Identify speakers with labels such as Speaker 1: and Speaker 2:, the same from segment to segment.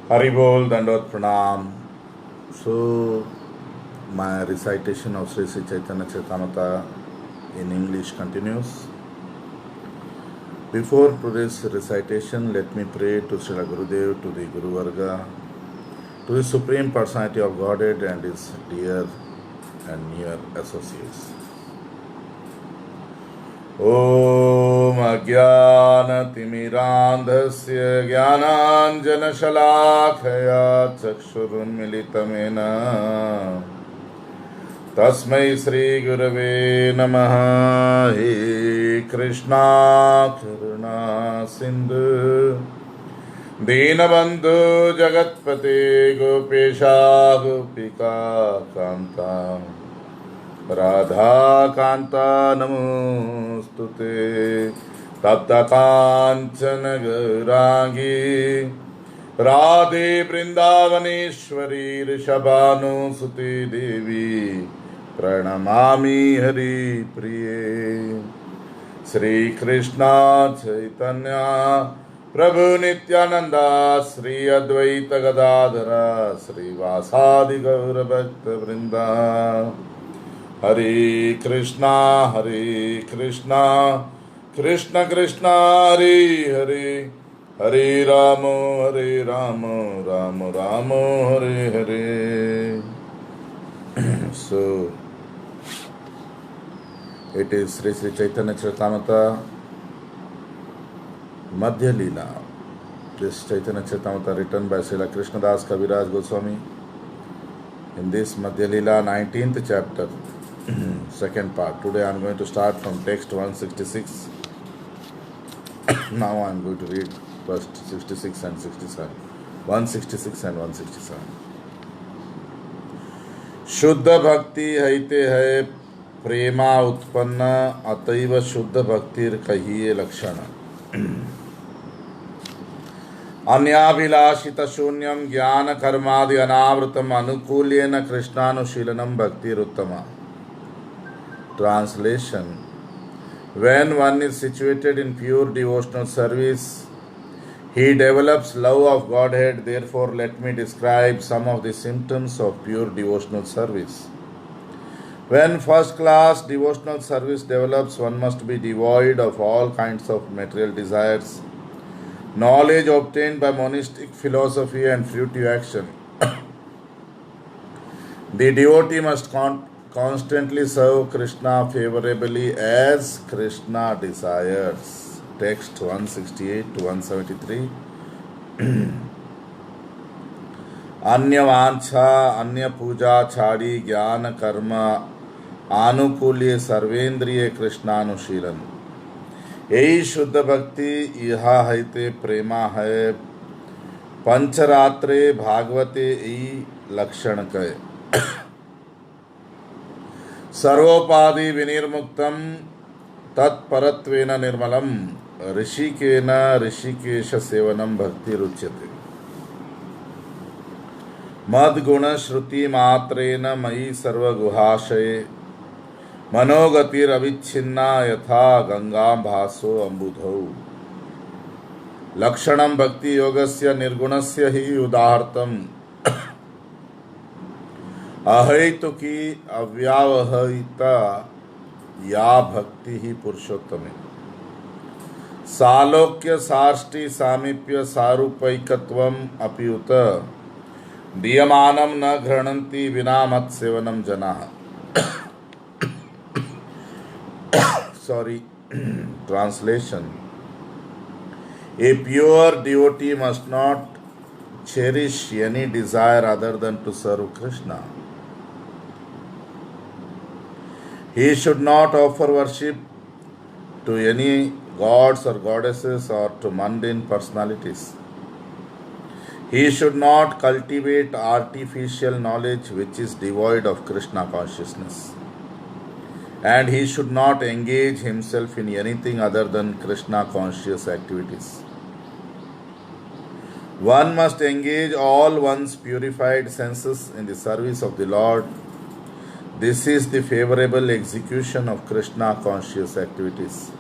Speaker 1: Haribol Dandot Pranam. So, my recitation of Sri Sri Chaitanya Charitamrita in English continues. Before today's recitation, let me pray to Srila Gurudev, to the Guru Varga, to the Supreme Personality of Godhead and His dear and near associates. ॐ अज्ञानतिमिरान्धस्य ज्ञानाञ्जनशलाखया चक्षुरुन्मिलितमेन तस्मै श्रीगुरवे नमः। हे कृष्णा करुणा सिन्धु दीनबन्धु जगत्पते गोपेशा गोपिका कान्ता राधा कांता नमोस्तुते। तप्त कांचन गौरांगी राधे वृंदावनेश्वरी ऋषभानुसुते देवी प्रणमामि हरि प्रिये। श्री कृष्णा चैतन्य प्रभु नित्यानंदा श्री अद्वैत गदाधरा श्रीवासादि गौर भक्त वृंदा। हरे कृष्णा कृष्ण कृष्ण हरे हरे, हरे Ram Ram Ram Hare Hare. So it is Sri Sri Chaitanya Charitamrita Madhya Leela. This Chaitanya Charitamrita written by Srila Krishnadas Kaviraj Goswami. In this Madhya Leela 19th chapter, second part. Today I am going to start from text 166. Now I am going to read first 66 and 67. 166 and 167. शुद्ध भक्ति हैते है प्रेमा उत्पन्न अतैव शुद्ध भक्तिर कहिए लक्षण। अन्याभिलाषित शून्यम ज्ञान कर्मादि अनावृतम अनुकूल्येन कृष्णानुशीलनम भक्तिरुत्तमा। Translation: when one is situated in pure devotional service, he develops love of Godhead. Therefore, let me describe some of the symptoms of pure devotional service. When first-class devotional service develops, one must be devoid of all kinds of material desires. Knowledge obtained by monistic philosophy and fruitive action. The devotee must constantly serve Krishna favorably as Krishna desires. Text 168 to 173. अन्य वांछा अन्य पूजा छाड़ी ज्ञान कर्म आनुकूल्य सर्वेंद्रिय कृष्णानुशीलन। यही शुद्ध भक्ति यह हैते प्रेमा है पंचरात्रे भागवते यही लक्षण कय। सर्वोपाधि विनिर्मुक्तम तत्परत्वेन निर्मलम ऋषिकेन ऋषिकेश सेवनम भक्ति रुच्यते। मद्गुण श्रुति मात्रेन मयि सर्वगुहाशये मनोगतिरविच्छिन्ना यथा गंगा भासो अम्बुधौ। लक्षणं भक्ति योगस्य निर्गुणस्य हि उदाहर्तम् अहैतुकी अव्यावहिता या भक्ति ही पुरुषोत्तमे। सालोक्य साष्टि सामीप्य सारूपैकत्वम अपियुत दीयमानं न घृणन्ति विना मत् सेवनं जनाः। Sorry. Translation: a pure devotee must not cherish any desire other than to serve Krishna. He should not offer worship to any gods or goddesses or to mundane personalities. He should not cultivate artificial knowledge which is devoid of Krishna consciousness. And he should not engage himself in anything other than Krishna conscious activities. One must engage all one's purified senses in the service of the Lord. This is the favorable execution of Krishna conscious activities.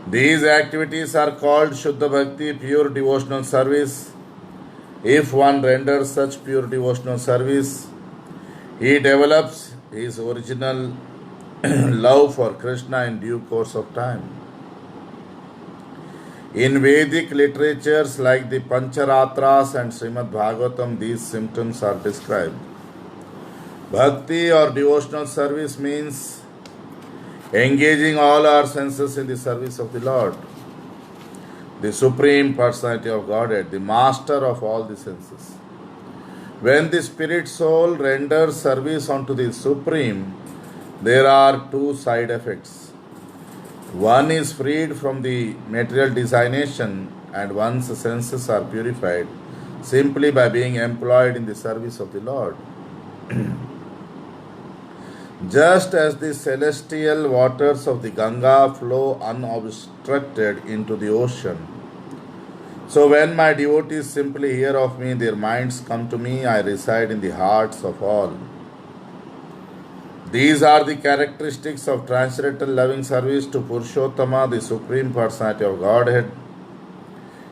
Speaker 1: These activities are called Shuddha Bhakti, pure devotional service. If one renders such pure devotional service, he develops his original love for Krishna in due course of time. In Vedic literatures like the Pancharatras and Srimad Bhagavatam, these symptoms are described. Bhakti or devotional service means engaging all our senses in the service of the Lord, the Supreme Personality of Godhead, the Master of all the senses. When the spirit soul renders service unto the Supreme, there are two side effects. One is freed from the material designation, and one's senses are purified simply by being employed in the service of the Lord. Just as the celestial waters of the Ganga flow unobstructed into the ocean, so when my devotees simply hear of me, their minds come to me, I reside in the hearts of all. These are the characteristics of transcendental loving service to Purushottama, the Supreme Personality of Godhead.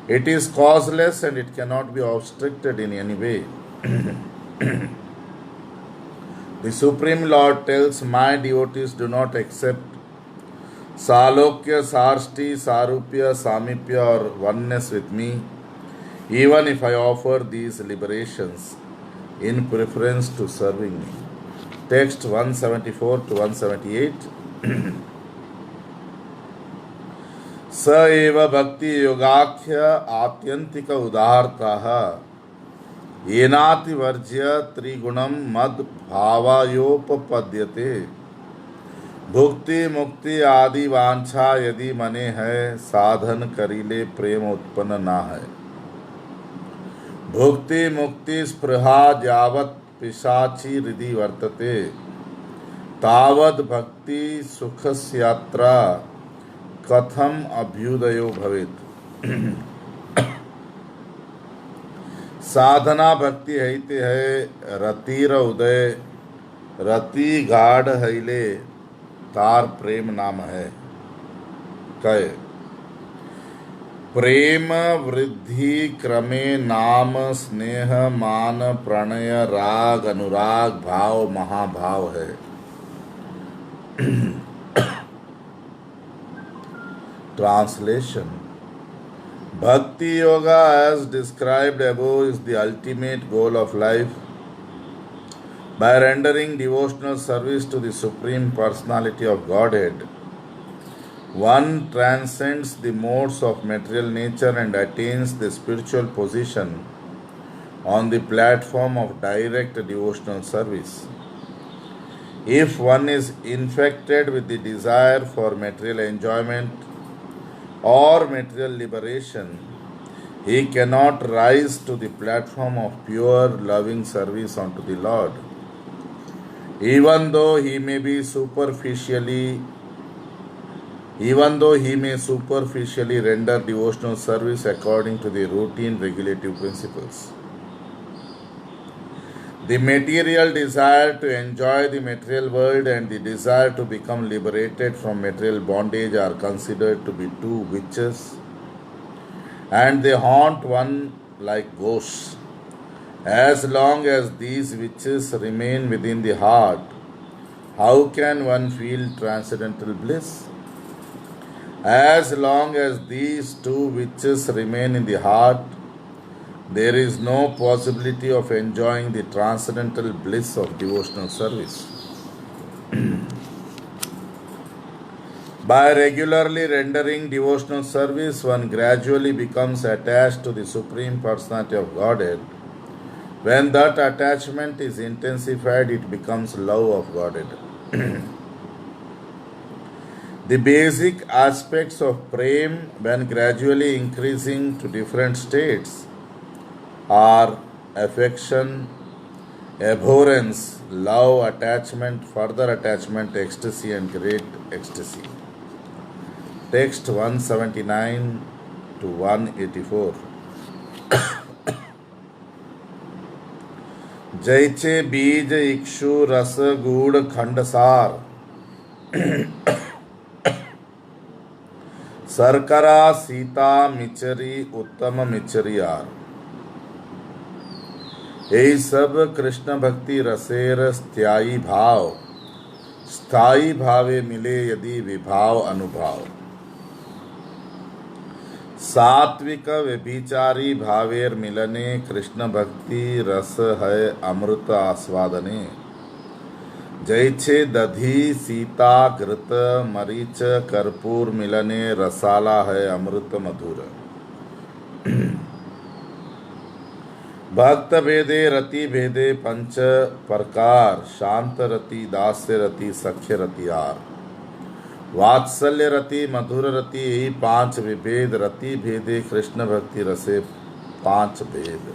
Speaker 1: It is causeless and it cannot be obstructed in any way. The Supreme Lord tells, my devotees do not accept Salokya, Sarsti, Sarupya, Samipya or oneness with me, even if I offer these liberations in preference to serving me. Text 174 to 178. स एव भक्ति योगाख्य आत्यंतिक उदाहरतः येनातिवर्ज्य त्रिगुणम मद भावायोपपद्यते। भुक्ति मुक्ति आदि वांछा यदि मने है, साधन करिले प्रेम उत्पन्न ना है। भुक्ति मुक्ति स्पृहा जावत पिशाची हृदि वर्तते, तावद भक्ति सुखस्यात्रा कथम अभ्युदयो भवेत्। साधना भक्ति हैते है रतिर उदय, रति गाढ़ हैले तार प्रेम नाम है। कहे प्रेम वृद्धि क्रमे नाम स्नेह मान प्रणय राग अनुराग भाव महाभाव है। Translation: Bhakti Yoga, as described above, is the ultimate goal of life. By rendering devotional service to the Supreme Personality of Godhead, one transcends the modes of material nature and attains the spiritual position on the platform of direct devotional service. If one is infected with the desire for material enjoyment or material liberation, he cannot rise to the platform of pure loving service unto the Lord. Even though he may superficially render devotional service according to the routine regulative principles. The material desire to enjoy the material world and the desire to become liberated from material bondage are considered to be two witches, and they haunt one like ghosts. As long as these witches remain within the heart, how can one feel transcendental bliss? As long as these two witches remain in the heart, there is no possibility of enjoying the transcendental bliss of devotional service. By regularly rendering devotional service, one gradually becomes attached to the Supreme Personality of Godhead. When that attachment is intensified, it becomes love of Godhead. The basic aspects of prem, when gradually increasing to different states, are affection, abhorrence, love, attachment, further attachment, ecstasy, and great ecstasy. Text 179 to 184. जैचे बीज इक्षु रस गूढ़ खंडसार, सरकरा सीता मिचरी उत्तम मिचरियार। यही सब कृष्ण भक्ति रसेर स्थायी भावे मिले यदि विभाव अनुभाव। सात्विक व्यभिचारी भावेर मिलने कृष्ण भक्ति रस है अमृत आस्वादने। जैसे दधी सीता घृत मरीच कर्पूर मिलने रसाला है अमृत मधुर। भक्त भेदे रति भेदे पंच प्रकार शांत रति दास्य रति सख्य रति आर। वात्सल्य रति मधुर रति यही पांच विभेद रति भेदे कृष्ण भक्ति रसे पांच भेद।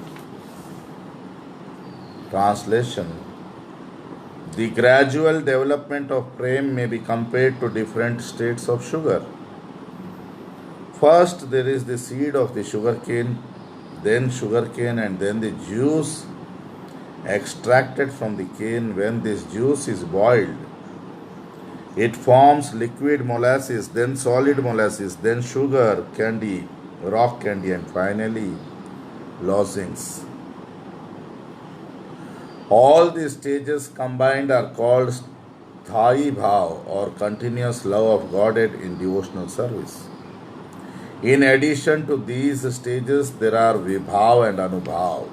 Speaker 1: Translation: The gradual development of prem may be compared to different states of sugar. First there is the seed of the sugarcane, then sugarcane, and then the juice extracted from the cane. When this juice is boiled, it forms liquid molasses, then solid molasses, then sugar, candy, rock candy, and finally lozenge. All these stages combined are called Sthayi Bhav or continuous love of Godhead in devotional service. In addition to these stages, there are Vibhav and Anubhav.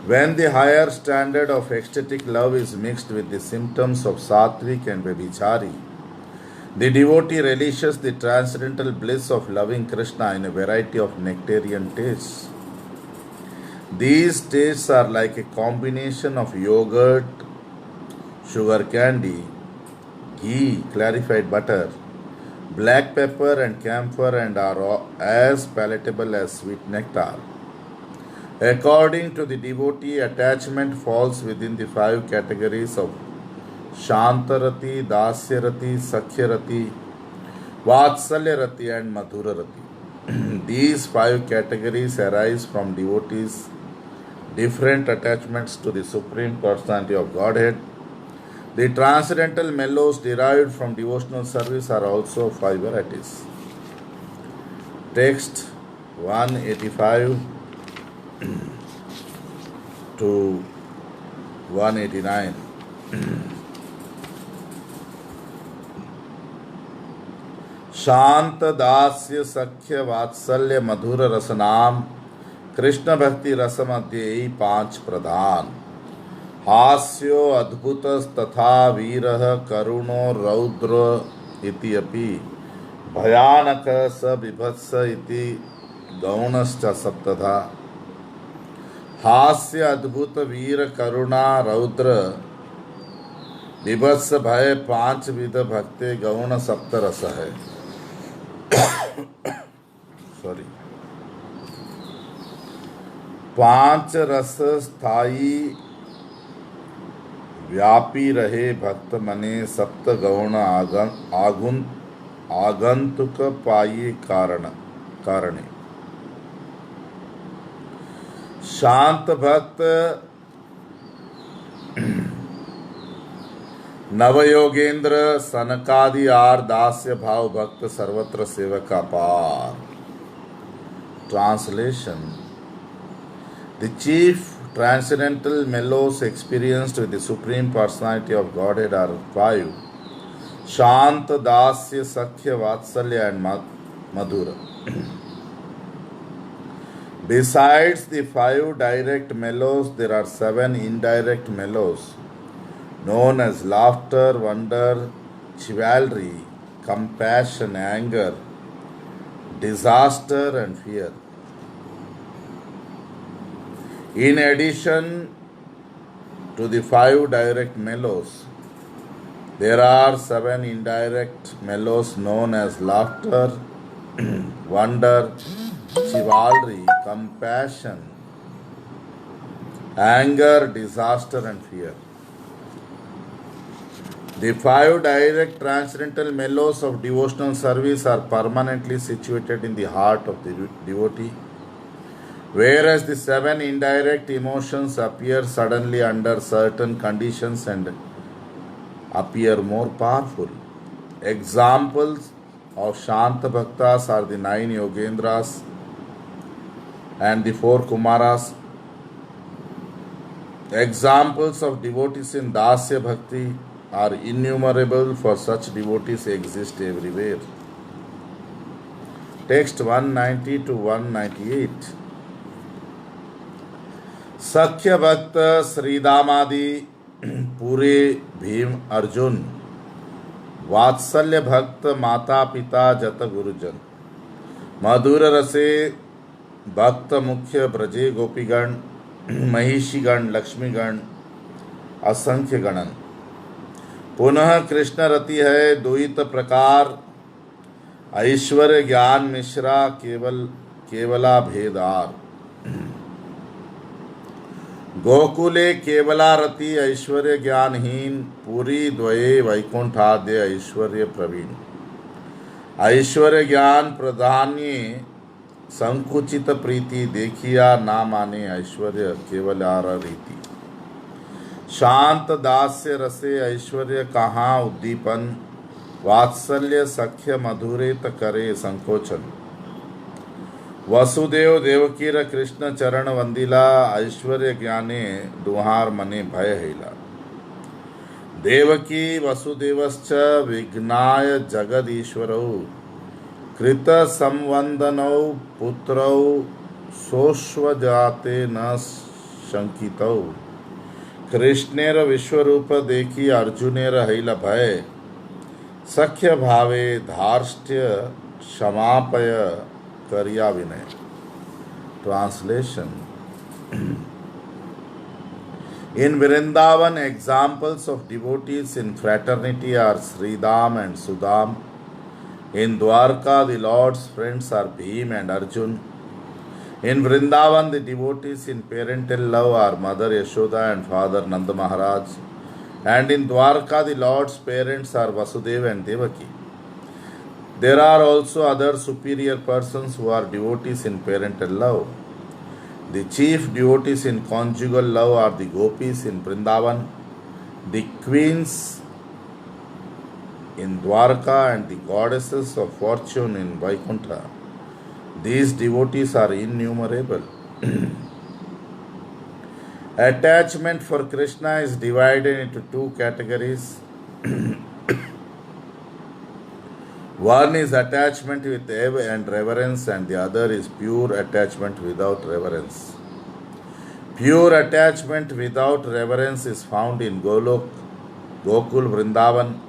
Speaker 1: When the higher standard of ecstatic love is mixed with the symptoms of Sattvic and Vyabhichari, the devotee relishes the transcendental bliss of loving Krishna in a variety of nectarian tastes. These tastes are like a combination of yogurt, sugar candy, ghee, clarified butter, black pepper and camphor, and are as palatable as sweet nectar. According to the devotee, attachment falls within the 5 categories of Shantarati, Dasyarati, Sakhyarati, Vatsalyarati, and Madhurarati. These 5 categories arise from devotees' different attachments to the Supreme Personality of Godhead. The transcendental mellows derived from devotional service are also 5 varieties. Text 185 to 189. शांत दास्य सख्य वात्सल्य मधुर रसनाम कृष्ण भक्ति रस मध्ये 5 प्रधान। हास्यो अद्भुत तथा वीरः करुणो रौद्र इति अपि भयानक स बिभत्स इति गौणश्च सप्तधा। हास्य अद्भुत वीर करुणा रौद्र बिभत्स भय 5 विध भक्ति गौण सप्तरस है। सॉरी 5 रस स्थायी व्यापी रहे भक्त मने सप्त गौण आगंतुक पाये कारणे। शांत भक्त नवयोगेंद्र सनकादि आर दास्य भाव भक्त सर्वत्र सेवका पार। Translation: The chief transcendental mellows experienced with the Supreme Personality of Godhead are 5: Shant, Dasya, Sakhya, Vatsalya, and Madhura. Besides the 5 direct mellows, there are 7 indirect mellows known as laughter, wonder, chivalry, compassion, anger, disaster, and fear. In addition to the 5 direct mellows, there are 7 indirect mellows known as laughter, wonder, chivalry, compassion, anger, disaster, and fear. The 5 direct transcendental mellows of devotional service are permanently situated in the heart of the devotee, whereas the 7 indirect emotions appear suddenly under certain conditions and appear more powerful. Examples of Shanta Bhaktas are the 9 Yogendras, and the four Kumaras. Examples of devotees in Dasya Bhakti are innumerable, for such devotees exist everywhere. Text 190 to 198. सख्य भक्त श्रीदामादि पूरे भीम अर्जुन, वात्सल्य भक्त माता पिता जत गुरुजन, मधुर रसे भक्त मुख्य ब्रजे गोपीगण, महिषीगण लक्ष्मीगण असंख्य गणन। पुनः कृष्ण रति है द्वैत प्रकार, ऐश्वर्य ज्ञान मिश्रा केवला भेदार। गोकुले केवला रति ऐश्वर्य ज्ञानहीन, पूरी द्वये वैकुंठाद्य ऐश्वर्य प्रवीण। ऐश्वर्य ज्ञान प्रधान्ये संकुचित प्रीति, देखिया ना माने ऐश्वर्य केवलार रीति। शांत दास्य रसे ऐश्वर्य कहाँ उद्दीपन, वात्सल्य सख्य मधुरेत करे संकोचन। वसुदेव देवकीर कृष्ण चरण वंदिला, ऐश्वर्य ज्ञाने दुहार मने भय हैला। देवकी वसुदेवश्च विघ्नाय जगदीश्वरौ, कृत संवंदनौ पुत्रौ सोश्वजाते न शंकितौ। कृष्णेर विश्वरूप देखी अर्जुनेर हैला भय, सख्य भावे धार्ष्ट्य क्षमापय करिया विनय। Translation. In Vrindavan, examples of devotees in fraternity are Sridham and Sudam. In Dwarka, the Lord's friends are Bhim and Arjun. In Vrindavan, the devotees in parental love are Mother Yashoda and Father Nanda Maharaj. And in Dwarka, the Lord's parents are Vasudeva and Devaki. There are also other superior persons who are devotees in parental love. The chief devotees in conjugal love are the gopis in Vrindavan, the queens in Dwarka, and the goddesses of fortune in Vaikuntha. These devotees are innumerable. Attachment for Krishna is divided into two categories. One is attachment with awe and reverence, and the other is pure attachment without reverence. Pure attachment without reverence is found in Gokul, Vrindavan.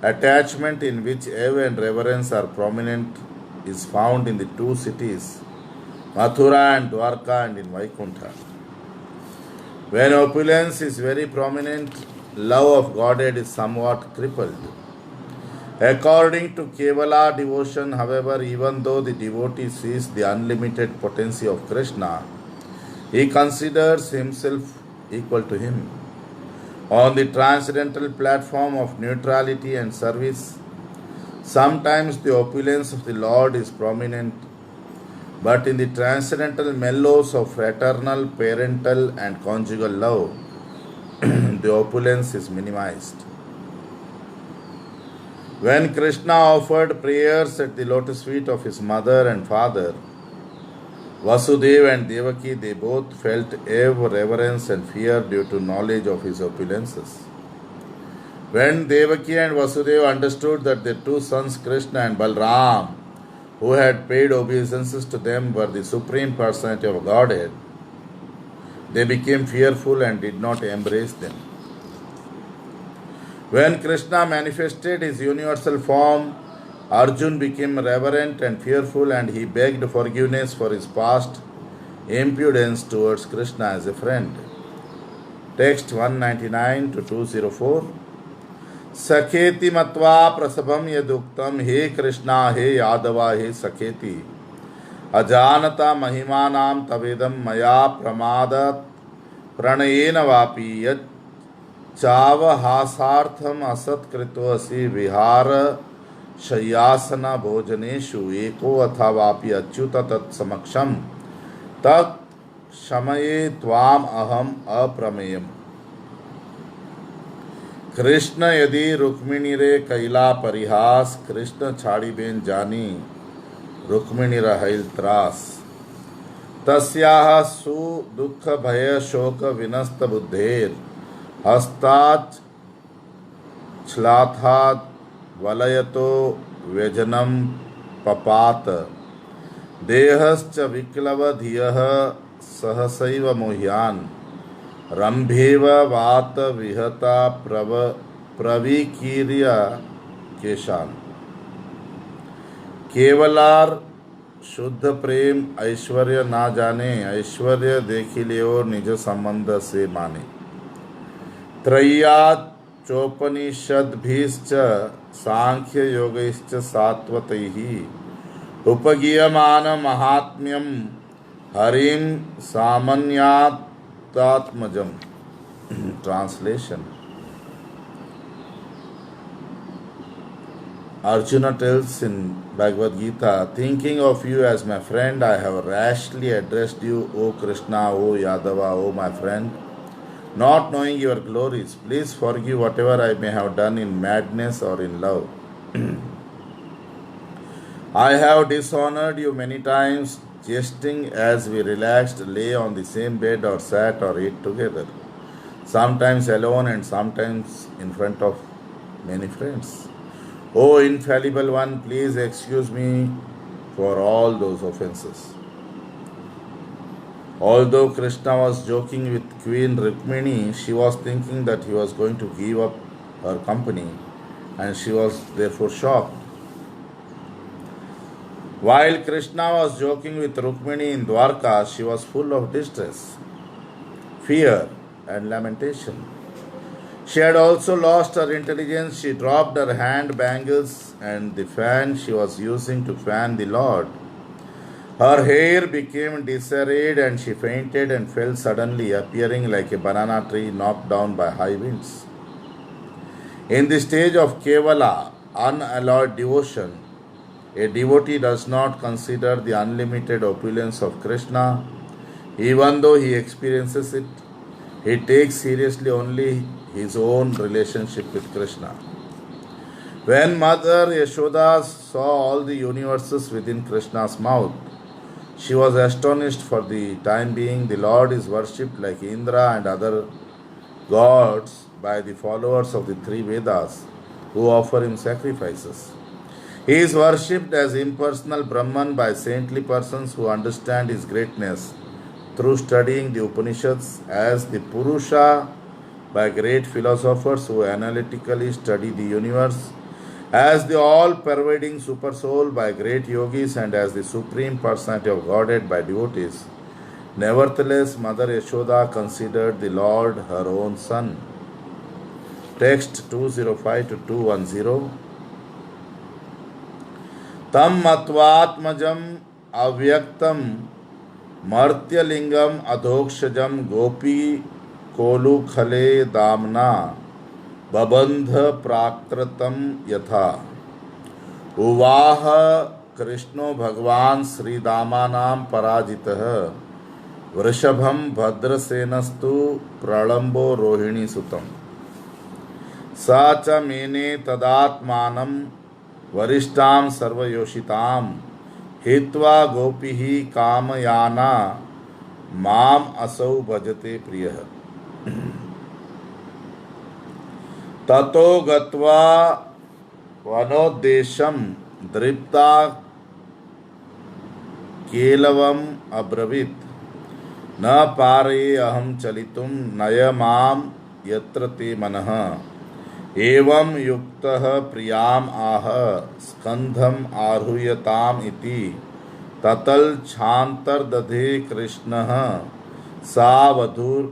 Speaker 1: Attachment in which awe and reverence are prominent is found in the two cities, Mathura and Dwarka, and in Vaikuntha. When opulence is very prominent, love of Godhead is somewhat crippled. According to Kevala devotion, however, even though the devotee sees the unlimited potency of Krishna, he considers himself equal to him. On the transcendental platform of neutrality and service, sometimes the opulence of the Lord is prominent, but in the transcendental mellows of fraternal, parental, and conjugal love, the opulence is minimized. When Krishna offered prayers at the lotus feet of his mother and father, Vasudeva and Devaki, they both felt awe, reverence, and fear due to knowledge of his opulences. When Devaki and Vasudeva understood that their two sons, Krishna and Balram, who had paid obeisances to them, were the Supreme Personality of Godhead, they became fearful and did not embrace them. When Krishna manifested his universal form, Arjun became reverent and fearful, and he begged forgiveness for his past impudence towards Krishna as a friend. Text 199 to 204. Sakheti matva prasabham yaduktam, he Krishna, he Yadava, he Sakheti. Ajanata mahimanam tavedam maya pramadat pranayena vapi yat चावहासार्थम असत्कृतोऽसि विहार शय्यासन भोजनेषु एको अथवापि अच्युत तत्समक्षम तत्क्षमये त्वाम अहम अप्रमेयम्। कृष्ण यदि रुक्मिणी रे कैला परिहास, कृष्ण छाड़ी Ben जानी रुक्मिणी रहैल त्रास। तस्याः सुदुःख भय शोक विनस्त बुद्धेर हस्तात् छ्लाथात् वलयतो व्यजनं पपात देहश्च विक्लव धियः सहसैव मोह्यान् रंभेव वात विहता प्रविकीर्य केशान। केवलार शुद्ध प्रेम ऐश्वर्य ना जाने, ऐश्वर्य देखी लियो निज संबंध से माने। त्रय्या चोपनिषद्भिश्च सांख्य योगैश्च सात्वतैः उपगीयमान mahatmyam Harim सामान्यात्मजम। Translation. Arjuna tells in Bhagavad Gita, thinking of you as my friend, I have rashly addressed you, O Krishna, O Yadava, O my friend, not knowing your glories. Please forgive whatever I may have done in madness or in love. I have dishonored you many times, jesting as we relaxed, lay on the same bed or sat or ate together, sometimes alone and sometimes in front of many friends. O infallible one, please excuse me for all those offenses. Although Krishna was joking with Queen Rukmini, she was thinking that he was going to give up her company, and she was therefore shocked. While Krishna was joking with Rukmini in Dwarka, she was full of distress, fear, and lamentation. She had also lost her intelligence. She dropped her hand bangles and the fan she was using to fan the Lord. Her hair became disarrayed and she fainted and fell suddenly, appearing like a banana tree knocked down by high winds. In the stage of Kevala, unalloyed devotion, a devotee does not consider the unlimited opulence of Krishna. Even though he experiences it, he takes seriously only his own relationship with Krishna. When Mother Yashoda saw all the universes within Krishna's mouth, she was astonished. For the time being, the Lord is worshipped like Indra and other gods by the followers of the three Vedas who offer him sacrifices. He is worshipped as impersonal Brahman by saintly persons who understand his greatness through studying the Upanishads, as the Purusha by great philosophers who analytically study the universe, as the all-pervading Supersoul by great yogis, and as the Supreme Personality of Godhead by devotees. Nevertheless, Mother Yashoda considered the Lord her own son. Text 205 to 210. Tam matvatmajam avyaktam martyalingam adhokshajam gopi kolu khale damna babandha prakratam yatha uvaha krishno bhagwan sri damanam parajitah vrishabham bhadrasenastu pralambo rohini sutam sacha mene tadatmanam वरिष्ठाम सर्वयोषिताम हित्वा गोपीहि कामयाना माम असौ भजते प्रियः ततो गत्वा वनोद्देशं दृप्ता केलवम अब्रवीत् न पारये अहं चलितुं नय माम यत्र ते मनः एवं युक्तः प्रियाम आह स्कंधम आरुह्यताम इति ततल छांतर दधे कृष्णः सा वधूर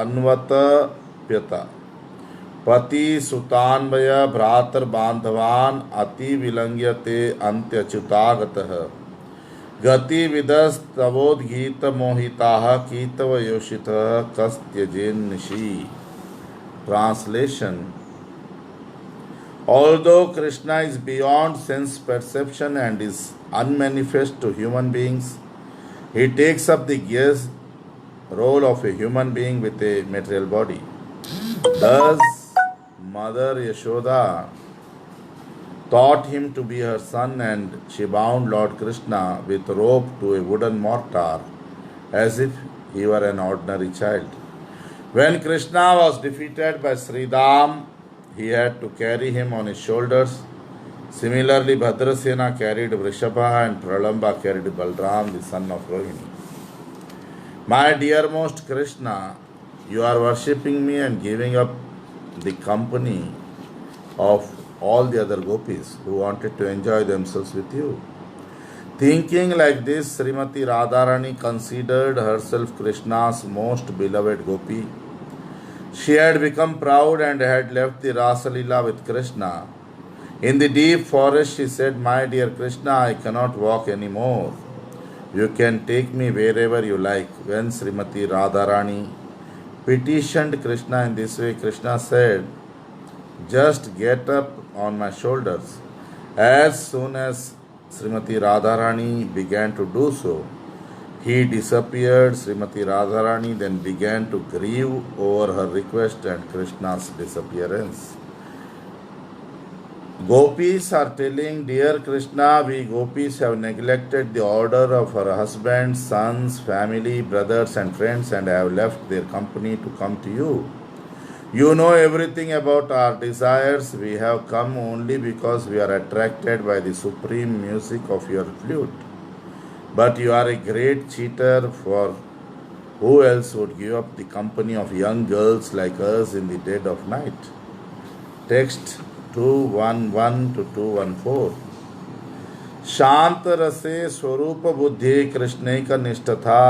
Speaker 1: अन्वतप्यत पति सुतान्वय भ्रातर्बान्धवान् अति विलंघ्यते अन्त्यच्युतागतः गतिविदस्तवोद्गीत मोहिताः कीतवयोषितः कस्त्यजेन्निशि। Translation. Although Krishna is beyond sense perception and is unmanifest to human beings, he takes up the guest role of a human being with a material body. Thus, Mother Yashoda taught him to be her son, and she bound Lord Krishna with rope to a wooden mortar as if he were an ordinary child. When Krishna was defeated by Sridham, he had to carry him on his shoulders. Similarly, Bhadrasena carried Vrishabha and Pralamba carried Balram, the son of Rohini. My dearmost Krishna, you are worshipping me and giving up the company of all the other gopis who wanted to enjoy themselves with you. Thinking like this, Srimati Radharani considered herself Krishna's most beloved gopi. She had become proud and had left the Rasalila with Krishna. In the deep forest, she said, My dear Krishna, I cannot walk anymore. You can take me wherever you like. When Srimati Radharani petitioned Krishna in this way, Krishna said, Just get up on my shoulders. As soon as Srimati Radharani began to do so, he disappeared. Srimati Radharani then began to grieve over her request and Krishna's disappearance. Gopis are telling, Dear Krishna, we gopis have neglected the order of our husbands, sons, family, brothers and friends and have left their company to come to you. You know everything about our desires. We have come only because we are attracted by the supreme music of your flute. But you are a great cheater, for who else would give up the company of young girls like us in the dead of night? Text 211 to 214. शांत रसे स्वरूप बुद्धि कृष्णैक निष्ठता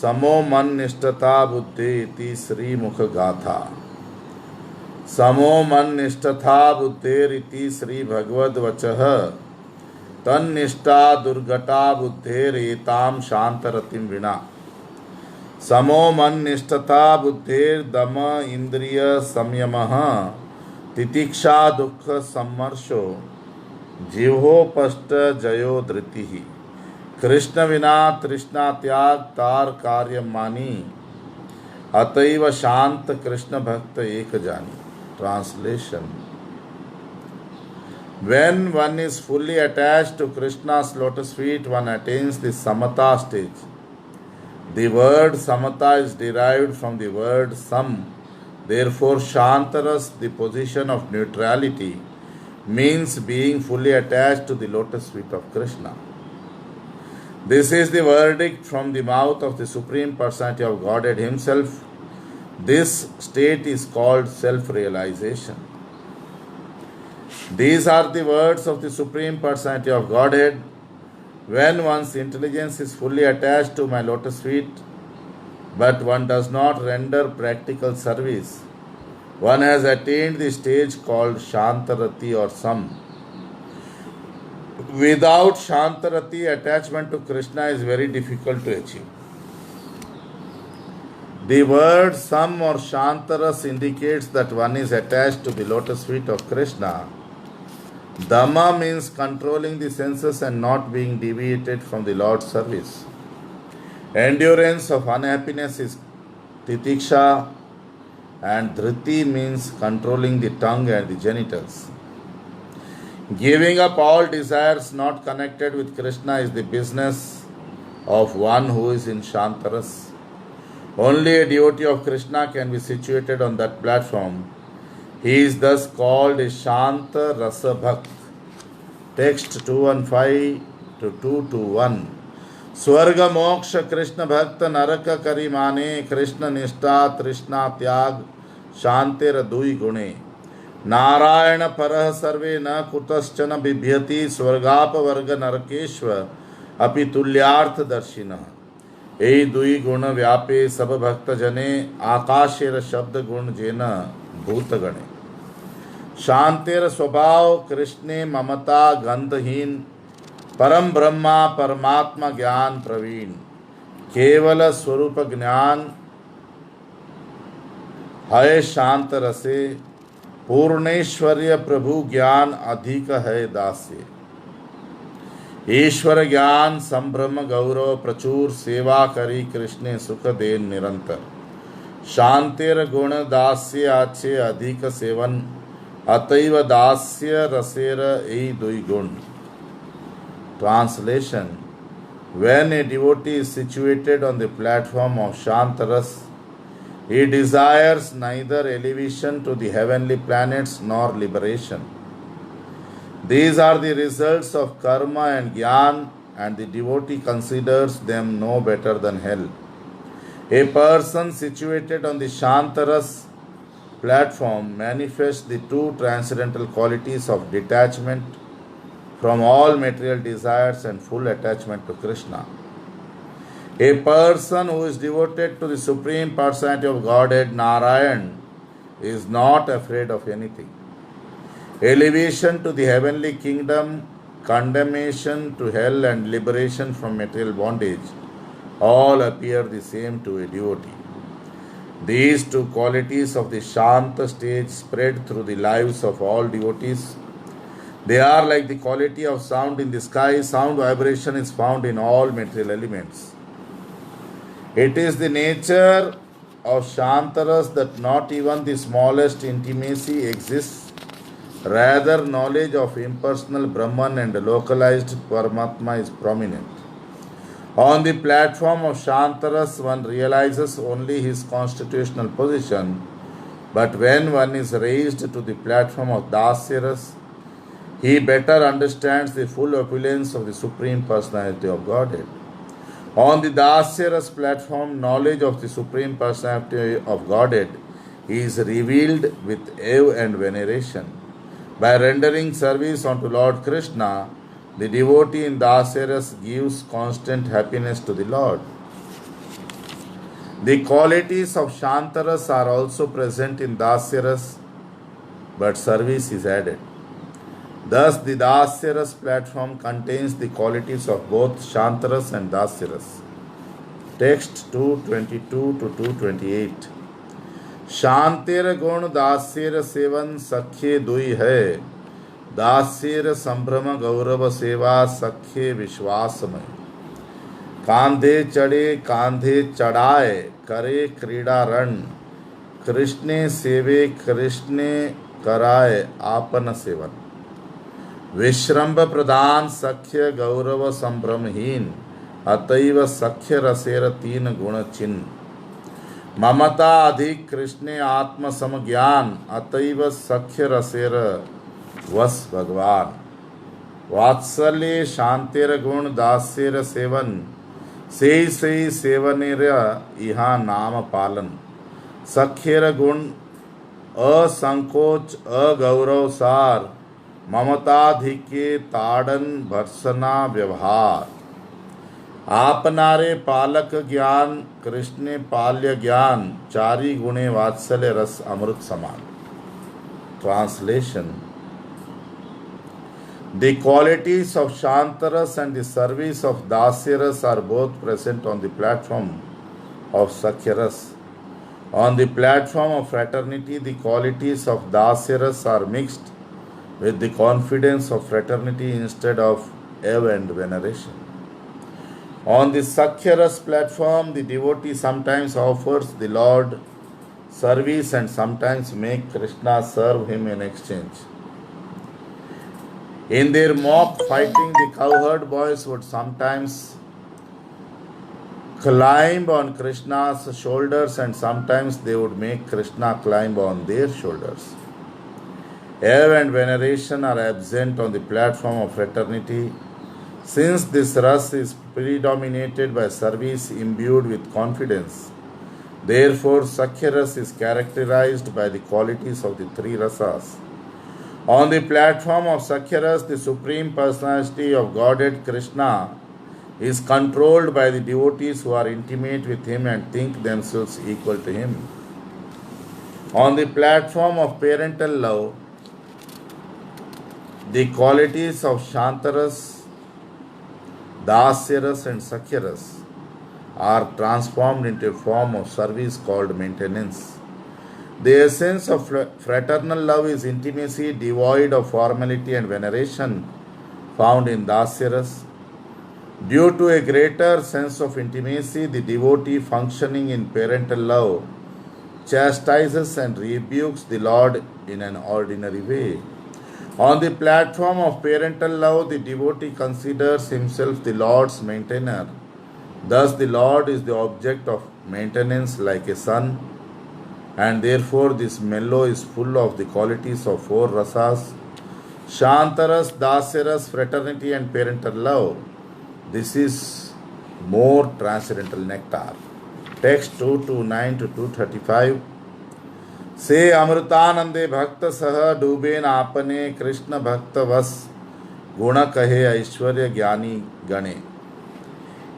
Speaker 1: समो मन निष्ठता बुद्धि इति श्रीमुख गाथा. समो मन निष्ठता बुद्धिरिति श्री भगवद वचः तन्निष्ठा दुर्घटा बुद्धिरेताम शांतरतिम विना. समो मन निष्ठता बुद्धिर्दम इंद्रिय संयमः तितिक्षा दुख सम्मर्शो जिह्वोपष्ट जयो धृतिः. कृष्ण विना तृष्णा त्याग तार कार्य मानी अतैव शांत कृष्ण भक्त एक जानी. Translation. When one is fully attached to Krishna's lotus feet, one attains the samata stage. The word samata is derived from the word sam. Therefore, shantaras, the position of neutrality, means being fully attached to the lotus feet of Krishna. This is the verdict from the mouth of the Supreme Personality of Godhead Himself. This state is called self-realization. These are the words of the Supreme Personality of Godhead. When one's intelligence is fully attached to my lotus feet, but one does not render practical service, one has attained the stage called Shantarati or Sam. Without Shantarati, attachment to Krishna is very difficult to achieve. The word Sam or Shantaras indicates that one is attached to the lotus feet of Krishna. Dhamma means controlling the senses and not being deviated from the Lord's service. Endurance of unhappiness is titiksha, and dhriti means controlling the tongue and the genitals. Giving up all desires not connected with Krishna is the business of one who is in Shantaras. Only a devotee of Krishna can be situated on that platform. He is thus called a Shanta Rasa Bhakt. Text 215 to 221. Swarga Moksha Krishna Bhakta Naraka Karimane Krishna Nishta Trishna Tyag Shantir Dui Gune Narayana Parah Sarve Na Kutaschana Bibhyati Swargapa Varga Narakeshva Api Tulyarth Darshina. ए दुई गुण व्यापे सब भक्त जने आकाशेर शब्द गुण जेन भूत गणे. शांतेर स्वभाव कृष्णे ममता गंधहीन परम ब्रह्मा परमात्मा ज्ञान प्रवीण. केवल स्वरूप ज्ञान है शांत रसे पूर्णेश्वर्य प्रभु ज्ञान अधिक है दास्य. ईश्वर ज्ञान संभ्रम गौरव प्रचुर सेवा करी कृष्णे सुख देन निरंतर. शांतिर गुण दास्य आचे अधिक सेवन अतैव दास्य रसेर ए दुई गुण. Translation. When a devotee is situated on the platform of Shantaras, he desires neither elevation to the heavenly planets nor liberation. These are the results of karma and jnana, and the devotee considers them no better than hell. A person situated on the Shantaras platform manifests the two transcendental qualities of detachment from all material desires and full attachment to Krishna. A person who is devoted to the Supreme Personality of Godhead, Narayan, is not afraid of anything. Elevation to the heavenly kingdom, condemnation to hell, and liberation from material bondage all appear the same to a devotee. These two qualities of the Shanta stage spread through the lives of all devotees. They are like the quality of sound in the sky. Sound vibration is found in all material elements. It is the nature of Shantaras that not even the smallest intimacy exists. Rather, knowledge of impersonal Brahman and localized Paramatma is prominent. On the platform of Shantaras, one realizes only his constitutional position, but when one is raised to the platform of Dasyaras, he better understands the full opulence of the Supreme Personality of Godhead. On the Dasyaras platform, knowledge of the Supreme Personality of Godhead is revealed with awe and veneration. By rendering service unto Lord Krishna, the devotee in Dasyaras gives constant happiness to the Lord. The qualities of Shantaras are also present in Dasyaras, but service is added. Thus, the Dasyaras platform contains the qualities of both Shantaras and Dasyaras. Text 222 to 228. शांतिर गुण दास्यर seven सख्य दुई है, दास्यर संभ्रम गौरव सेवा सख्य विश्वासमय। कांधे चढ़े कांधे चढ़ाए करे क्रीड़ा रण, कृष्णे सेवे कृष्णे कराए आपन सेवन। विश्रंभ प्रधान सख्य गौरव संभ्रमहीन, अतैव सख्य रसेर तीन गुण चिन्ह। ममता अधिक कृष्णे आत्म सम ज्ञान, अतैव सख्य रसेर वस भगवान। वात्सल्य शांतिर गुण दास्यर सेवन, से सेवनेर इहा नाम पालन। सख्यर गुण असंकोच अगौरव सार, ममताधिक्य ताड़न भर्सना व्यवहार। आपनारे पालक ज्ञान कृष्णे पाल्य ज्ञान, चारी गुणे वात्सल्य रस अमृत समान। Translation. The qualities of Shantaras and the service of Dasyaras are both present on the platform of Sakhyaras. On the platform of fraternity, the qualities of Dasyaras are mixed with the confidence of fraternity instead of awe and veneration. On the Sakhyaras platform, the devotee sometimes offers the Lord service and sometimes make Krishna serve him in exchange. In their mock fighting, the cowherd boys would sometimes climb on Krishna's shoulders and sometimes they would make Krishna climb on their shoulders. Awe and veneration are absent on the platform of fraternity. Since this ras is predominated by service imbued with confidence, therefore Sakhyaras is characterized by the qualities of the three rasas. On the platform of Sakhyaras, the Supreme Personality of Godhead Krishna is controlled by the devotees who are intimate with him and think themselves equal to him. On the platform of parental love, the qualities of Shantaras, Dasyaras and Sakhyaras are transformed into a form of service called maintenance. The essence of fraternal love is intimacy devoid of formality and veneration found in Dasyaras. Due to a greater sense of intimacy, the devotee functioning in parental love chastises and rebukes the Lord in an ordinary way. On the platform of parental love, the devotee considers himself the Lord's maintainer. Thus, the Lord is the object of maintenance like a son, and therefore this mellow is full of the qualities of four rasas: Shantaras, Dasyaras, fraternity, and parental love. This is more transcendental nectar. Text 229 to 235. से अमृतानंदे भक्त सह डूबेन आपने कृष्ण भक्त वस गुण कहे ऐश्वर्य ज्ञानी गणे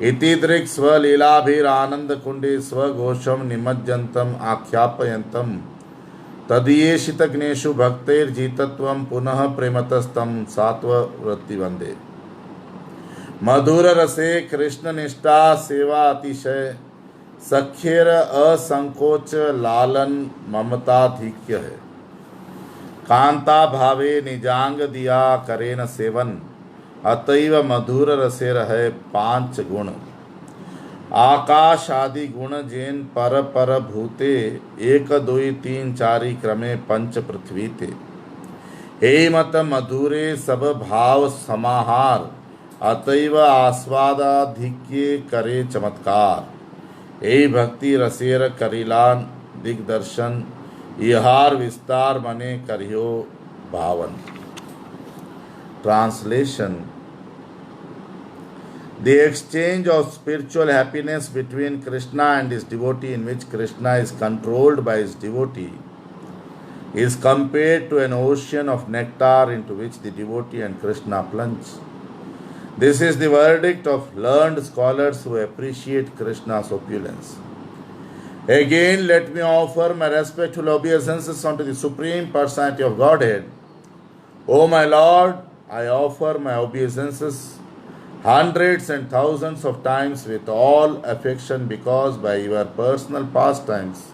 Speaker 1: इति दृक् स्वलीलाभिरानंद कुंडे स्वघोषम निमज्जन्तम आख्यापयन्तम तदीयेषितग्नेषु भक्तैर्जितत्वं पुनः प्रेमतस्तं सात्ववृत्ति वंदे मधुर रसे कृष्ण निष्ठा सेवा अतिशय सख्येर असंकोच लालन ममताधिक्य है कांता भावे निजांग दिया करेन सेवन अतैव मधुर रसे रहे पांच गुण आकाश आदि गुण जेन पर पर भूते एक दुई तीन चारि क्रमे पंच पृथ्वी ते हे मत मधुरे सब भाव समाहार अतैव आस्वादाधिक्ये करे चमत्कार ए भक्ति रसेर करिलान दिग्दर्शन इहार विस्तार मने करियो भावन. Translation. The exchange of spiritual happiness between Krishna and his devotee, in which Krishna is controlled by his devotee, is compared to an ocean of nectar into which the devotee and Krishna plunge. This is the verdict of learned scholars who appreciate Krishna's opulence. Again, let me offer my respectful obeisances unto the Supreme Personality of Godhead. O my Lord, I offer my obeisances hundreds and thousands of times with all affection, because by your personal pastimes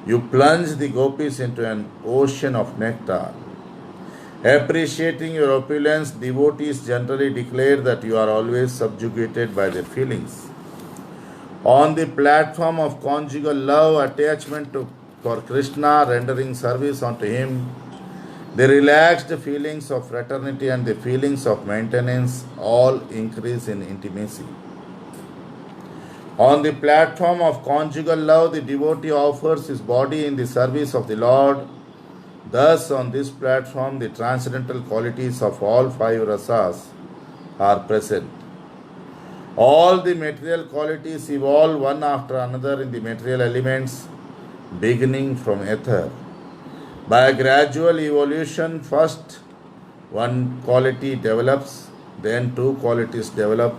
Speaker 1: you plunge the gopis into an ocean of nectar. Appreciating your opulence, devotees generally declare that you are always subjugated by their feelings. On the platform of conjugal love, attachment for Krishna, rendering service unto him, the relaxed feelings of fraternity and the feelings of maintenance all increase in intimacy. On the platform of conjugal love, the devotee offers his body in the service of the Lord. Thus, on this platform, the transcendental qualities of all five rasas are present. All the material qualities evolve one after another in the material elements, beginning from ether. By a gradual evolution, first one quality develops, then two qualities develop,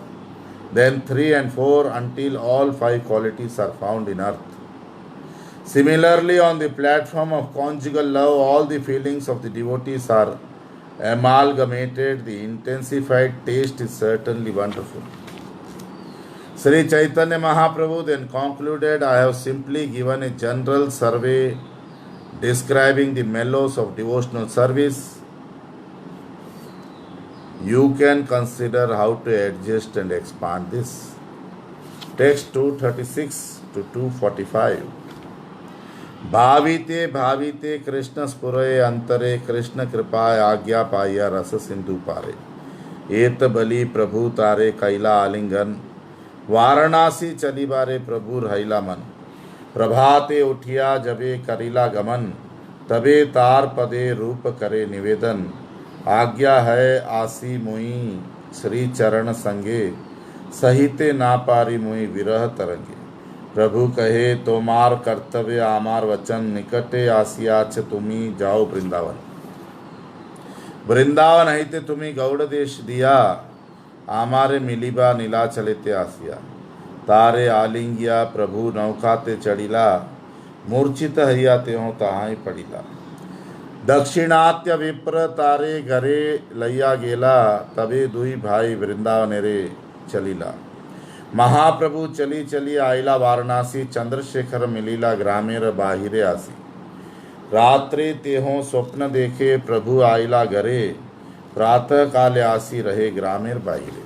Speaker 1: then three and four, until all five qualities are found in earth. Similarly, on the platform of conjugal love, all the feelings of the devotees are amalgamated. The intensified taste is certainly wonderful. Sri Chaitanya Mahaprabhu then concluded, I have simply given a general survey describing the mellows of devotional service. You can consider how to adjust and expand this. Text 236 to 245. भाविते भाविते Krishna स्फुरये अंतरे कृष्ण कृपाय आज्ञा पाया रस सिंधु पारे एत बलि प्रभु तारे कैला आलिंगन वाराणसी चली बारे प्रभु हैला मन प्रभाते उठिया जबे करिला गमन तबे तार पदे रूप करे निवेदन आज्ञा है आसी मुई श्री चरण संगे सहिते ना पारी मुई विरह तरंगे प्रभु कहे तोमार कर्तव्य आमार वचन निकटे आसियाच तुम्ही जाओ वृंदावन वृंदावन हिते तुम्ही गौड़ देश दिया आमारे मिलीबा नीला चलेते आसिया तारे आलिंगिया प्रभु नौकाते चढ़िला मूर्छित हइया त्यों तहाई पड़िला दक्षिणात्य विप्र तारे घरे लैया गेला तबे दुई भाई वृंदावन रे चलिला महाप्रभु चली चली आइला वाराणसी चंद्रशेखर मिलीला ग्रामेर बाहिरे आसी रात्रि तेहों स्वप्न देखे प्रभु आइला घरे प्रातः काले आसी रहे ग्रामेर बाहिरे.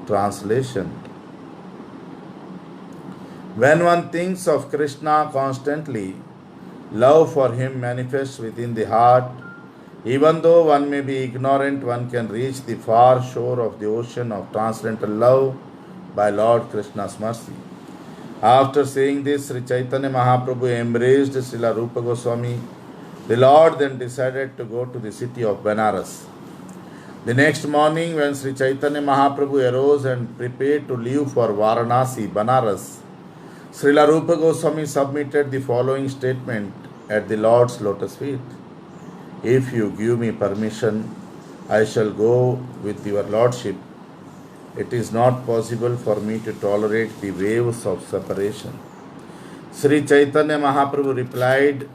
Speaker 1: Translation. When one thinks of Krishna constantly, love for him manifests within the heart. Even though one may be ignorant, one can reach the far shore of the ocean of transcendental love by Lord Krishna's mercy. After saying this, Sri Chaitanya Mahaprabhu embraced Srila Rupa Goswami. The Lord then decided to go to the city of Benares. The next morning, when Sri Chaitanya Mahaprabhu arose and prepared to leave for Varanasi, Banaras, Srila Rupa Goswami submitted the following statement at the Lord's lotus feet. If you give me permission, I shall go with your Lordship. It is not possible for me to tolerate the waves of separation. Sri Chaitanya Mahaprabhu replied,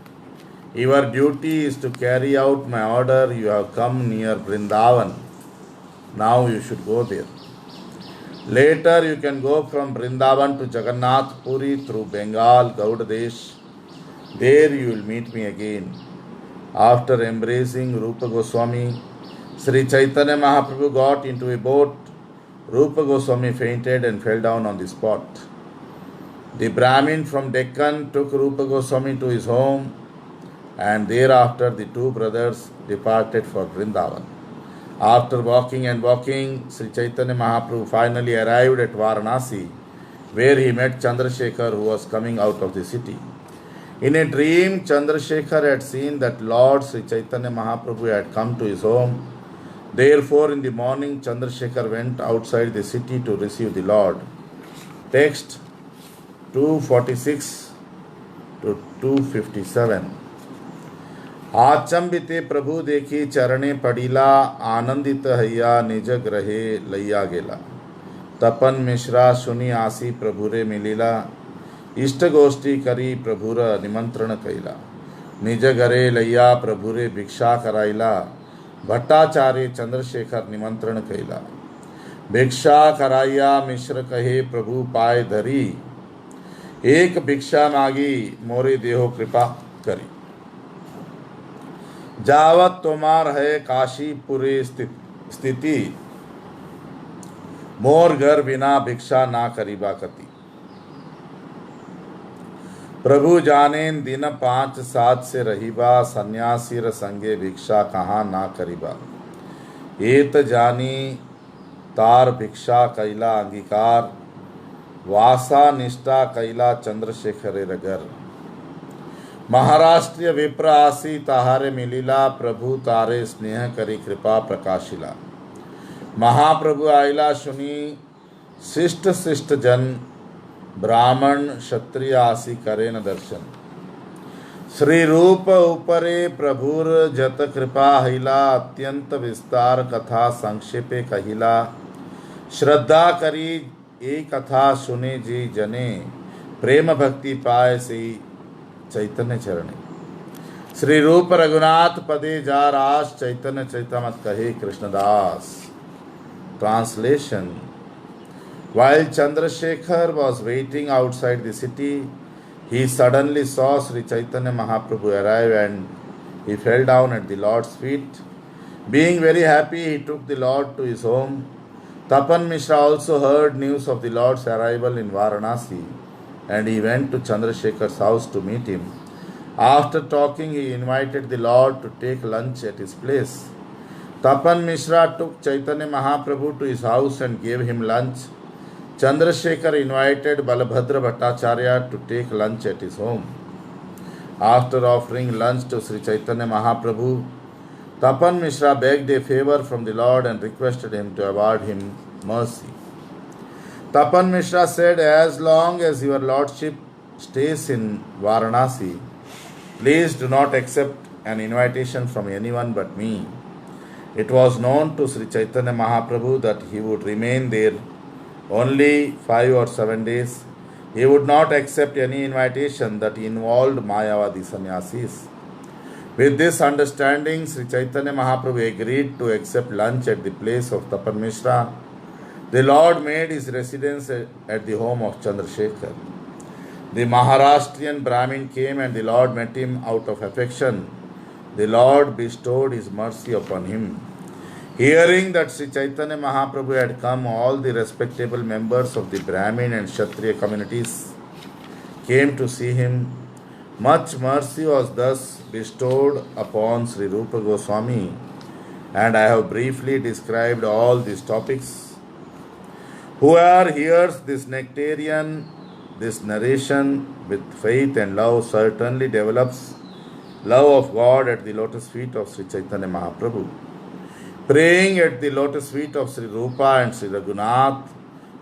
Speaker 1: your duty is to carry out my order. You have come near Vrindavan. Now you should go there. Later you can go from Vrindavan to Jagannath Puri through Bengal, Gaudadesh. There you will meet me again. After embracing Rupa Goswami, Sri Chaitanya Mahaprabhu got into a boat. Rupa Goswami fainted and fell down on the spot. The Brahmin from Deccan took Rupa Goswami to his home, and thereafter the two brothers departed for Vrindavan. After walking and walking, Sri Chaitanya Mahaprabhu finally arrived at Varanasi, where he met Chandrasekhar, who was coming out of the city. In a dream, Chandrasekhar had seen that Lord Sri Chaitanya Mahaprabhu had come to his home. Therefore, in the morning, Chandrasekhar went outside the city to receive the Lord. Text 246 to 257. आचंबिते प्रभु देखी चरणे पड़ीला आनंदित हैया निज ग्रहे लैया गेला तपन मिश्रा सुनी आसी प्रभुरे मिलीला इष्ट गोष्ठी करी प्रभुर निमंत्रण कैला निज घरे लैया प्रभुरे भिक्षा कराइला भट्टाचार्य चंद्रशेखर निमंत्रण कैला भिक्षा कराइया मिश्र कहे प्रभु पाय धरी एक भिक्षा मागी मोरे देहो कृपा करी जावत तोमार है काशीपुरे स्थिति मोर घर बिना भिक्षा ना करीबा कति प्रभु जाने दिन 5-7 से रहीबा सन्यासीर संगे भिक्षा कहाँ ना करीबा एत जानी तार भिक्षा कैला अंगीकार वासा निष्ठा कैला चंद्रशेखरे रगर महाराष्ट्रीय विप्र आसी ताहारे मिलीला प्रभु तारे स्नेह करी कृपा प्रकाशिला महाप्रभु आइला सुनी शिष्ट शिष्ट जन ब्राह्मण क्षत्रिय आसी करे न दर्शन श्री रूप उपरे प्रभुर जत कृपा हिला अत्यंत विस्तार कथा संक्षेपे कहिला श्रद्धा करी एक कथा सुने जी जने प्रेम भक्ति पाए से चैतन्य चरणे श्री रूप रघुनाथ पदे जा रास चैतन्य चैतमत कहे Krishnadas. Translation. While Chandrasekhar was waiting outside the city, he suddenly saw Sri Chaitanya Mahaprabhu arrive and he fell down at the Lord's feet. Being very happy, he took the Lord to his home. Tapan Mishra also heard news of the Lord's arrival in Varanasi, and he went to Chandrasekhar's house to meet him. After talking, he invited the Lord to take lunch at his place. Tapan Mishra took Chaitanya Mahaprabhu to his house and gave him lunch. Chandrasekhar invited Balabhadra Bhattacharya to take lunch at his home. After offering lunch to Sri Chaitanya Mahaprabhu, Tapan Mishra begged a favor from the Lord and requested him to award him mercy. Tapan Mishra said, "As long as your lordship stays in Varanasi, please do not accept an invitation from anyone but me." It was known to Sri Chaitanya Mahaprabhu that he would remain there only 5 or 7 days. He would not accept any invitation that involved Mayavadi sannyasis. With this understanding, Sri Chaitanya Mahaprabhu agreed to accept lunch at the place of Tapan Mishra. The Lord made his residence at the home of Chandrasekhar. The Maharashtrian Brahmin came and the Lord met him out of affection. The Lord bestowed his mercy upon him. Hearing that Sri Chaitanya Mahaprabhu had come, all the respectable members of the Brahmin and Kshatriya communities came to see him. Much mercy was thus bestowed upon Sri Rupa Goswami, and I have briefly described all these topics. Whoever hears this this narration with faith and love certainly develops love of God at the lotus feet of Sri Chaitanya Mahaprabhu. Praying at the lotus feet of Sri Rupa and Sri Raghunath,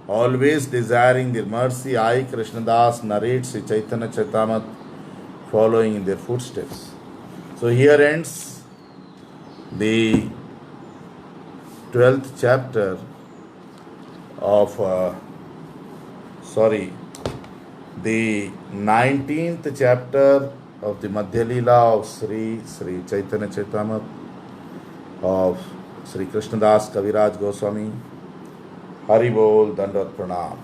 Speaker 1: always desiring their mercy, I, Krishnadas, narrate Sri Chaitanya Charitamrita following in their footsteps. So here ends the 12th chapter of, the 19th chapter of the Madhya Leela of Sri Chaitanya Charitamrita of Sri Krishnadas Kaviraj Goswami. Hari Bol, Dandavat Pranam.